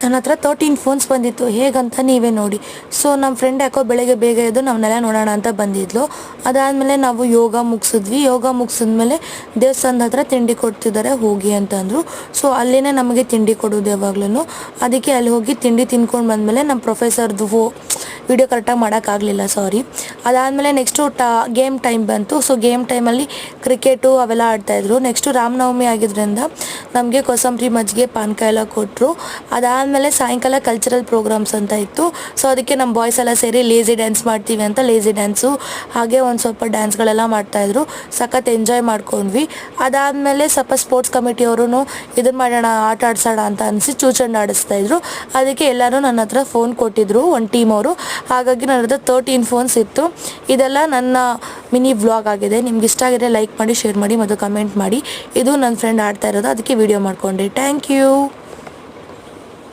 ನನ್ನ ಹತ್ರ 13 ಫೋನ್ಸ್ ಬಂದಿತ್ತು. ಹೇಗಂತ ನೀವೇ ನೋಡಿ. ಸೊ ನಮ್ಮ ಫ್ರೆಂಡ್ ಯಾಕೋ ಬೆಳಗ್ಗೆ ಬೇಗ ಎದ್ದು ನಾವನ್ನೆಲ್ಲ ನೋಡೋಣ ಅಂತ ಬಂದಿದ್ಲು. ಅದಾದಮೇಲೆ ನಾವು ಯೋಗ ಮುಗಿಸಿದ್ವಿ. ಯೋಗ ಮುಗಿಸಿದ್ಮೇಲೆ ದೇವಸ್ಥಾನದ ಹತ್ರ ತಿಂಡಿ ಕೊಡ್ತಿದ್ದಾರೆ ಹೋಗಿ ಅಂತಂದರು. ಸೊ ಅಲ್ಲಿನೇ ನಮಗೆ ತಿಂಡಿ ಕೊಡೋದು ಯಾವಾಗ್ಲೂ. ಅದಕ್ಕೆ ಅಲ್ಲಿ ಹೋಗಿ ತಿಂಡಿ ತಿನ್ಕೊಂಡು ಬಂದಮೇಲೆ ನಮ್ಮ ಪ್ರೊಫೆಸರ್ದು ವಿಡಿಯೋ ಕರೆಕ್ಟಾಗಿ ಮಾಡೋಕ್ಕಾಗಲಿಲ್ಲ, ಸಾರಿ. ಅದಾದಮೇಲೆ ನೆಕ್ಸ್ಟು ಗೇಮ್ ಟೈಮ್ ಬಂತು. ಸೊ ಗೇಮ್ ಟೈಮಲ್ಲಿ ಕ್ರಿಕೆಟು ಅವೆಲ್ಲ ಆಡ್ತಾಯಿದ್ರು. ನೆಕ್ಸ್ಟು ರಾಮನವಮಿ ಆಗಿದ್ದರಿಂದ ನಮಗೆ ಕೋಸಂಬರಿ, ಮಜ್ಜಿಗೆ, ಪಾನಕ ಎಲ್ಲ ಕೊಟ್ಟರು. ಅದಾದಮೇಲೆ ಸಾಯಂಕಾಲ ಕಲ್ಚರಲ್ ಪ್ರೋಗ್ರಾಮ್ಸ್ ಅಂತ ಇತ್ತು. ಸೊ ಅದಕ್ಕೆ ನಮ್ಮ ಬಾಯ್ಸ್ ಎಲ್ಲ ಸೇರಿ ಲೇಝಿ ಡ್ಯಾನ್ಸ್ ಮಾಡ್ತೀವಿ ಅಂತ ಲೇಝಿ ಡ್ಯಾನ್ಸು ಹಾಗೆ ಒಂದು ಸ್ವಲ್ಪ ಡ್ಯಾನ್ಸ್ಗಳೆಲ್ಲ ಮಾಡ್ತಾಯಿದ್ರು. ಸಖತ್ ಎಂಜಾಯ್ ಮಾಡ್ಕೊಂಡ್ವಿ. ಅದಾದಮೇಲೆ ಸ್ವಲ್ಪ ಸ್ಪೋರ್ಟ್ಸ್ ಕಮಿಟಿಯವರು ಇದನ್ನು ಮಾಡೋಣ, ಆಟ ಆಡ್ಸೋಣ ಅಂತ ಅನಿಸಿ ಚೂಚಂಡು ಆಡಿಸ್ತಾಯಿದ್ರು. ಅದಕ್ಕೆ ಎಲ್ಲರೂ ನನ್ನ ಹತ್ರ ಫೋನ್ ಕೊಟ್ಟಿದ್ರು, ಒಂದು ಟೀಮ್ ಅವರು. ಹಾಗಾಗಿ ನನ್ನ ಹತ್ರ 13 ಫೋನ್ಸ್ ಇತ್ತು. ಇದೆಲ್ಲ ನನ್ನ ಮಿನಿ ವ್ಲಾಗ್ ಆಗಿದೆ. ನಿಮ್ಗೆ ಇಷ್ಟ ಆಗಿದ್ರೆ ಲೈಕ್ ಮಾಡಿ, ಶೇರ್ ಮಾಡಿ ಮತ್ತು ಕಮೆಂಟ್ ಮಾಡಿ. ಇದು ನನ್ನ ಫ್ರೆಂಡ್ ಆಡ್ತಾ ಇರೋದು, ಅದಕ್ಕೆ ವಿಡಿಯೋ ಮಾಡಿಕೊಂಡೆ. Thank you.